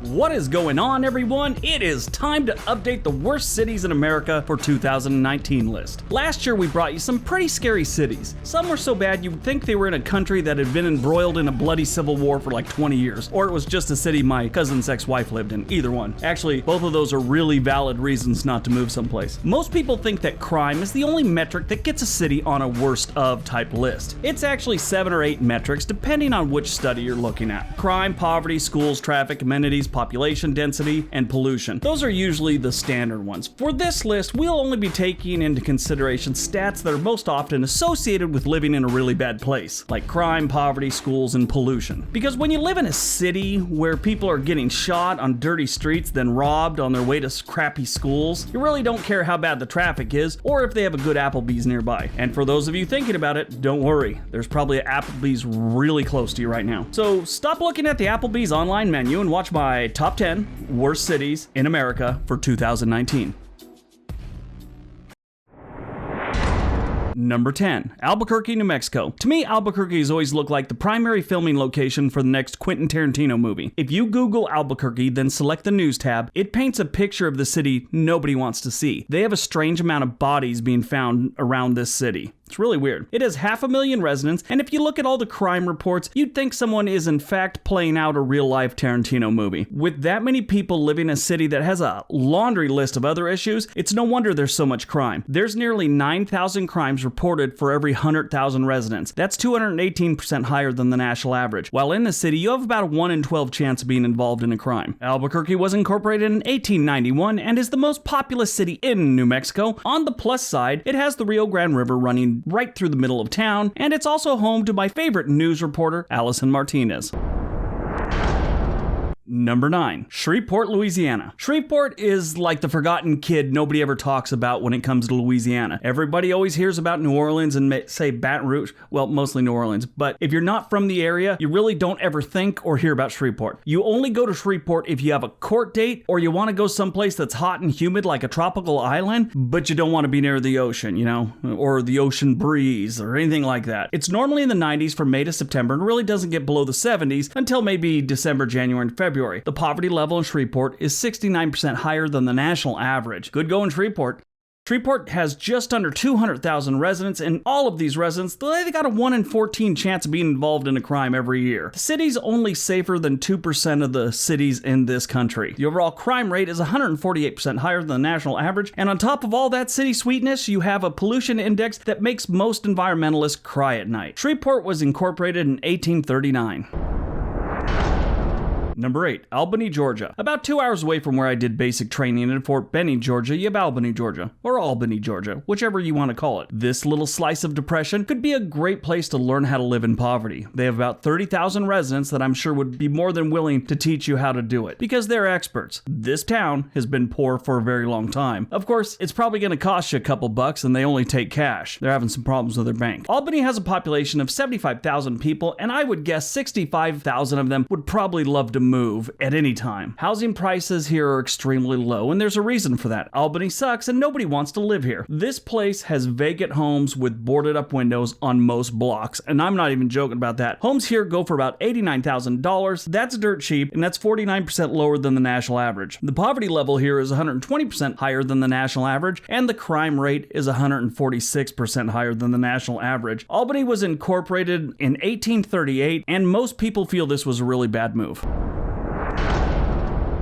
What is going on, everyone? It is time to update the worst cities in America for 2019 list. Last year we brought you some pretty scary cities. Some were so bad you'd think they were in a country that had been embroiled in a bloody civil war for like 20 years, or it was just a city my cousin's ex-wife lived in. Either one. Actually, both of those are really valid reasons not to move someplace. Most people think that crime is the only metric that gets a city on a worst of type list. It's actually 7 or 8 metrics depending on which study you're looking at. Crime, poverty, schools, traffic, amenities, population density, and pollution. Those are usually the standard ones. For this list, we'll only be taking into consideration stats that are most often associated with living in a really bad place, like crime, poverty, schools, and pollution. Because when you live in a city where people are getting shot on dirty streets, then robbed on their way to crappy schools, you really don't care how bad the traffic is or if they have a good Applebee's nearby. And for those of you thinking about it, don't worry. There's probably an Applebee's really close to you right now. So stop looking at the Applebee's online menu and watch my top 10 worst cities in America for 2019. Number 10, Albuquerque, New Mexico. To me, Albuquerque has always looked like the primary filming location for the next Quentin Tarantino movie. If you Google Albuquerque, then select the news tab, it paints a picture of the city nobody wants to see. They have a strange amount of bodies being found around this city. It's really weird. It has 500,000 residents, and if you look at all the crime reports, you'd think someone is in fact playing out a real-life Tarantino movie. With that many people living in a city that has a laundry list of other issues, it's no wonder there's so much crime. There's nearly 9,000 crimes reported for every 100,000 residents. That's 218% higher than the national average. While in the city, you have about a 1 in 12 chance of being involved in a crime. Albuquerque was incorporated in 1891 and is the most populous city in New Mexico. On the plus side, it has the Rio Grande River running right through the middle of town, and it's also home to my favorite news reporter, Allison Martinez. Number 9, Shreveport, Louisiana. Shreveport is like the forgotten kid nobody ever talks about when it comes to Louisiana. Everybody always hears about New Orleans and say Baton Rouge, well, mostly New Orleans, but if you're not from the area, you really don't ever think or hear about Shreveport. You only go to Shreveport if you have a court date or you want to go someplace that's hot and humid like a tropical island, but you don't want to be near the ocean, you know, or the ocean breeze or anything like that. It's normally in the 90s from May to September and really doesn't get below the 70s until maybe December, January, and February. The poverty level in Shreveport is 69% higher than the national average. Good going, Shreveport. Shreveport has just under 200,000 residents, and all of these residents, they got a 1 in 14 chance of being involved in a crime every year. The city's only safer than 2% of the cities in this country. The overall crime rate is 148% higher than the national average, and on top of all that city sweetness, you have a pollution index that makes most environmentalists cry at night. Shreveport was incorporated in 1839. Number 8, Albany, Georgia. About 2 hours away from where I did basic training in Fort Benning, Georgia, you have Albany, Georgia, or Albany, Georgia, whichever you want to call it. This little slice of depression could be a great place to learn how to live in poverty. They have about 30,000 residents that I'm sure would be more than willing to teach you how to do it, because they're experts. This town has been poor for a very long time. Of course, it's probably going to cost you a couple bucks and they only take cash. They're having some problems with their bank. Albany has a population of 75,000 people, and I would guess 65,000 of them would probably love to move at any time. Housing prices here are extremely low, and there's a reason for that. Albany sucks and nobody wants to live here. This place has vacant homes with boarded up windows on most blocks, and I'm not even joking about that. Homes here go for about $89,000. That's dirt cheap, and that's 49% lower than the national average. The poverty level here is 120% higher than the national average, and the crime rate is 146% higher than the national average. Albany was incorporated in 1838, and most people feel this was a really bad move.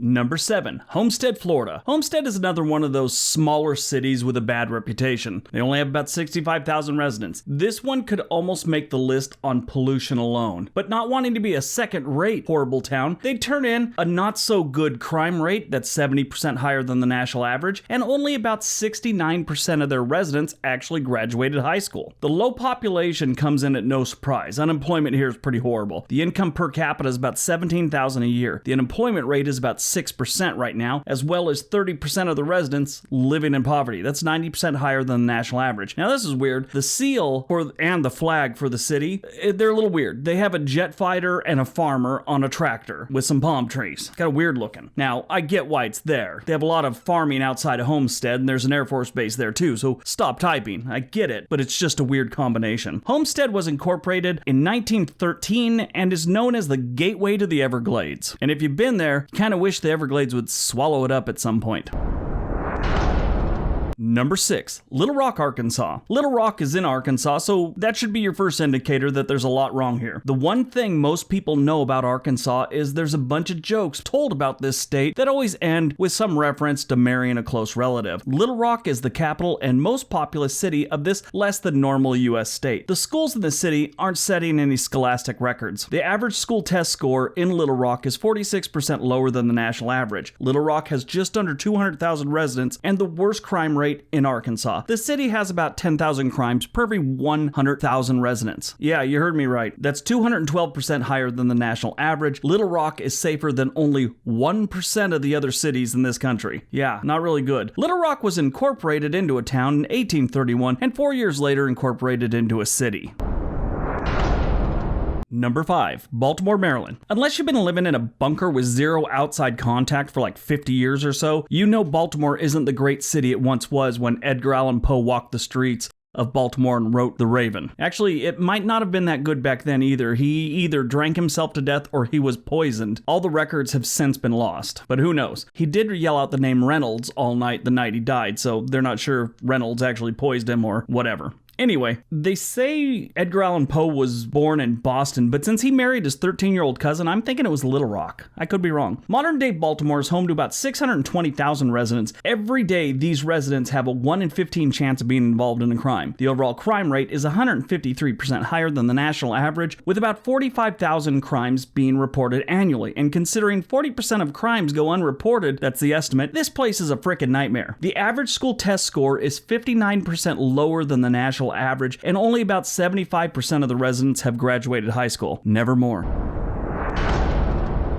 Number 7, Homestead, Florida. Homestead is another one of those smaller cities with a bad reputation. They only have about 65,000 residents. This one could almost make the list on pollution alone. But not wanting to be a second-rate horrible town, they turn in a not-so-good crime rate that's 70% higher than the national average, and only about 69% of their residents actually graduated high school. The low population comes in at no surprise. Unemployment here is pretty horrible. The income per capita is about $17,000 a year. The unemployment rate is about 6% right now, as well as 30% of the residents living in poverty. That's 90% higher than the national average. Now this is weird. The seal and the flag for the city, they're a little weird. They have a jet fighter and a farmer on a tractor with some palm trees. Kind of weird looking. Now, I get why it's there. They have a lot of farming outside of Homestead, and there's an Air Force base there too, so stop typing. I get it, but it's just a weird combination. Homestead was incorporated in 1913 and is known as the gateway to the Everglades. And if you've been there, you kind of wish the Everglades would swallow it up at some point. Number 6, Little Rock, Arkansas. Little Rock is in Arkansas, so that should be your first indicator that there's a lot wrong here. The one thing most people know about Arkansas is there's a bunch of jokes told about this state that always end with some reference to marrying a close relative. Little Rock is the capital and most populous city of this less than normal U.S. state. The schools in the city aren't setting any scholastic records. The average school test score in Little Rock is 46% lower than the national average. Little Rock has just under 200,000 residents and the worst crime rate in Arkansas. The city has about 10,000 crimes per every 100,000 residents. Yeah, you heard me right. That's 212% higher than the national average. Little Rock is safer than only 1% of the other cities in this country. Yeah, not really good. Little Rock was incorporated into a town in 1831 and 4 years later incorporated into a city. Number 5, Baltimore, Maryland. Unless you've been living in a bunker with zero outside contact for like 50 years or so, you know Baltimore isn't the great city it once was when Edgar Allan Poe walked the streets of Baltimore and wrote The Raven. Actually, it might not have been that good back then either. He either drank himself to death or he was poisoned. All the records have since been lost, but who knows? He did yell out the name Reynolds all night the night he died, so they're not sure if Reynolds actually poisoned him or whatever. Anyway, they say Edgar Allan Poe was born in Boston, but since he married his 13-year-old cousin, I'm thinking it was Little Rock. I could be wrong. Modern-day Baltimore is home to about 620,000 residents. Every day, these residents have a 1 in 15 chance of being involved in a crime. The overall crime rate is 153% higher than the national average, with about 45,000 crimes being reported annually. And considering 40% of crimes go unreported, that's the estimate, this place is a frickin' nightmare. The average school test score is 59% lower than the national average, and only about 75% of the residents have graduated high school. Nevermore.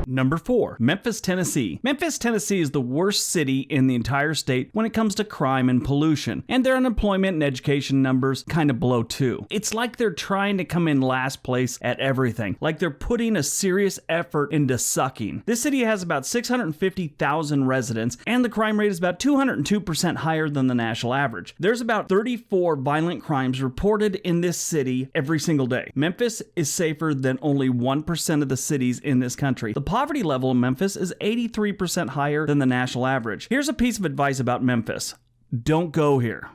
Number 4, Memphis, Tennessee. Memphis, Tennessee is the worst city in the entire state when it comes to crime and pollution, and their unemployment and education numbers kind of blow too. It's like they're trying to come in last place at everything, like they're putting a serious effort into sucking. This city has about 650,000 residents, and the crime rate is about 202% higher than the national average. There's about 34 violent crimes reported in this city every single day. Memphis is safer than only 1% of the cities in this country. The poverty level in Memphis is 83% higher than the national average. Here's a piece of advice about Memphis. Don't go here.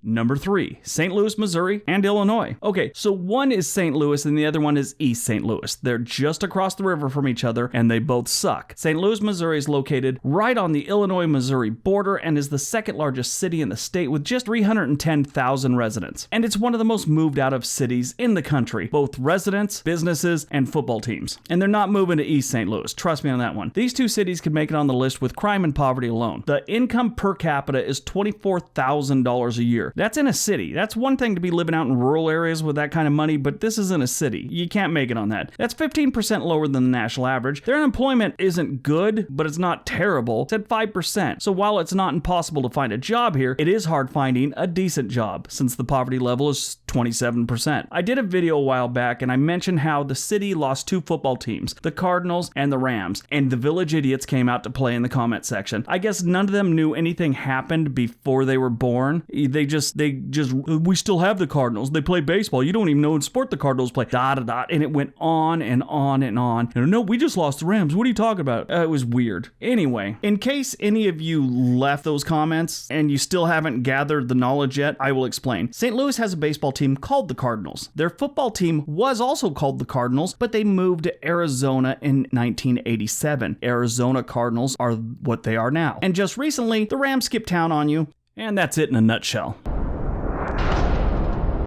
Number 3, St. Louis, Missouri, and Illinois. Okay, so one is St. Louis and the other one is East St. Louis. They're just across the river from each other and they both suck. St. Louis, Missouri is located right on the Illinois-Missouri border and is the second largest city in the state with just 310,000 residents. And it's one of the most moved out of cities in the country, both residents, businesses, and football teams. And they're not moving to East St. Louis. Trust me on that one. These two cities could make it on the list with crime and poverty alone. The income per capita is $24,000 a year. That's in a city. That's one thing to be living out in rural areas with that kind of money, but this is in a city. You can't make it on that. That's 15% lower than the national average. Their unemployment isn't good, but it's not terrible. It's at 5%. So while it's not impossible to find a job here, it is hard finding a decent job since the poverty level is 27%. I did a video a while back and I mentioned how the city lost 2 football teams, the Cardinals and the Rams, and the Village Idiots came out to play in the comment section. I guess none of them knew anything happened before they were born. We still have the Cardinals. They play baseball. You don't even know what sport the Cardinals play. And it went on and on and on. No, we just lost the Rams. What are you talking about? It was weird. Anyway, in case any of you left those comments and you still haven't gathered the knowledge yet, I will explain. St. Louis has a baseball team called the Cardinals. Their football team was also called the Cardinals, but they moved to Arizona in 1987. Arizona Cardinals are what they are now. And just recently, the Rams skipped town on you. And that's it in a nutshell.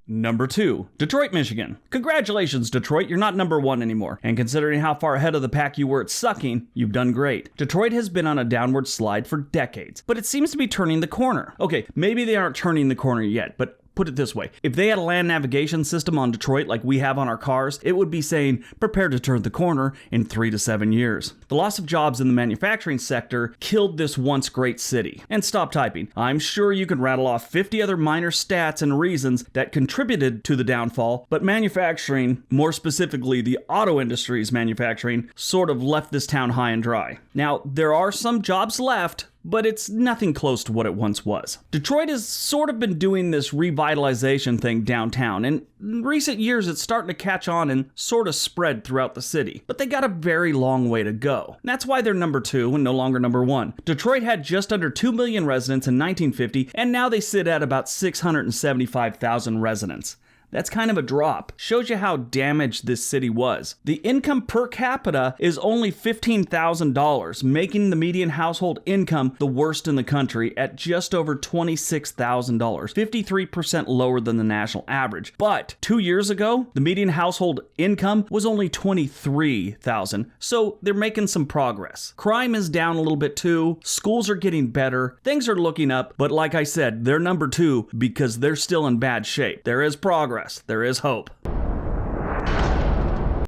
Number 2, Detroit, Michigan. Congratulations, Detroit, you're not number 1 anymore. And considering how far ahead of the pack you were at sucking, you've done great. Detroit has been on a downward slide for decades, but it seems to be turning the corner. Okay, maybe they aren't turning the corner yet, but Put it this way, if they had a land navigation system on Detroit like we have on our cars, it would be saying, prepare to turn the corner in 3 to 7 years. The loss of jobs in the manufacturing sector killed this once great city. And stop typing. I'm sure you can rattle off 50 other minor stats and reasons that contributed to the downfall, but manufacturing, more specifically the auto industry's manufacturing, sort of left this town high and dry. Now, there are some jobs left, but it's nothing close to what it once was. Detroit has sort of been doing this revitalization thing downtown, and in recent years it's starting to catch on and sort of spread throughout the city. But they got a very long way to go. That's why they're number 2 and no longer number 1. Detroit had just under 2 million residents in 1950, and now they sit at about 675,000 residents. That's kind of a drop. Shows you how damaged this city was. The income per capita is only $15,000, making the median household income the worst in the country at just over $26,000, 53% lower than the national average. But 2 years ago, the median household income was only $23,000, so they're making some progress. Crime is down a little bit too. Schools are getting better. Things are looking up, but like I said, they're number 2 because they're still in bad shape. There is progress. There is hope.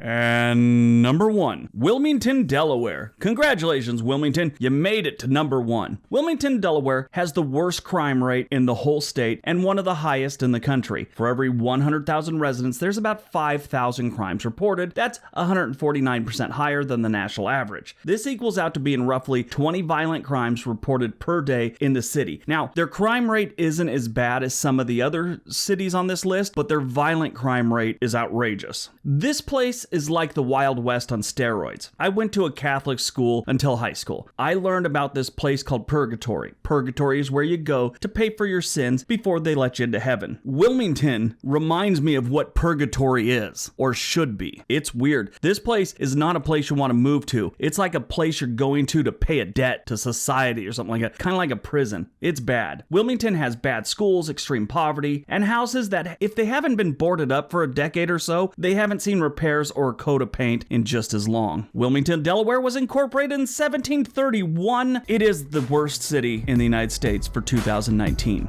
And number 1, Wilmington, Delaware. Congratulations, Wilmington. You made it to number 1. Wilmington, Delaware has the worst crime rate in the whole state and one of the highest in the country. For every 100,000 residents, there's about 5,000 crimes reported. That's 149% higher than the national average. This equals out to being roughly 20 violent crimes reported per day in the city. Now, their crime rate isn't as bad as some of the other cities on this list, but their violent crime rate is outrageous. This place is like the Wild West on steroids. I went to a Catholic school until high school. I learned about this place called Purgatory. Purgatory is where you go to pay for your sins before they let you into heaven. Wilmington reminds me of what Purgatory is, or should be. It's weird. This place is not a place you want to move to. It's like a place you're going to pay a debt to society or something like that. Kind of like a prison. It's bad. Wilmington has bad schools, extreme poverty, and houses that, if they haven't been boarded up for a decade or so, they haven't seen repairs or a coat of paint in just as long. Wilmington, Delaware was incorporated in 1731. It is the worst city in the United States for 2019.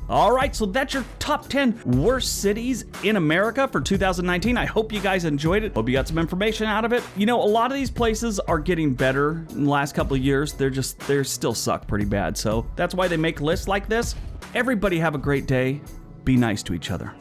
Alright, so that's your top 10 worst cities in America for 2019. I hope you guys enjoyed it. Hope you got some information out of it. You know, a lot of these places are getting better in the last couple of years. They still suck pretty bad. So that's why they make lists like this. Everybody have a great day. Be nice to each other.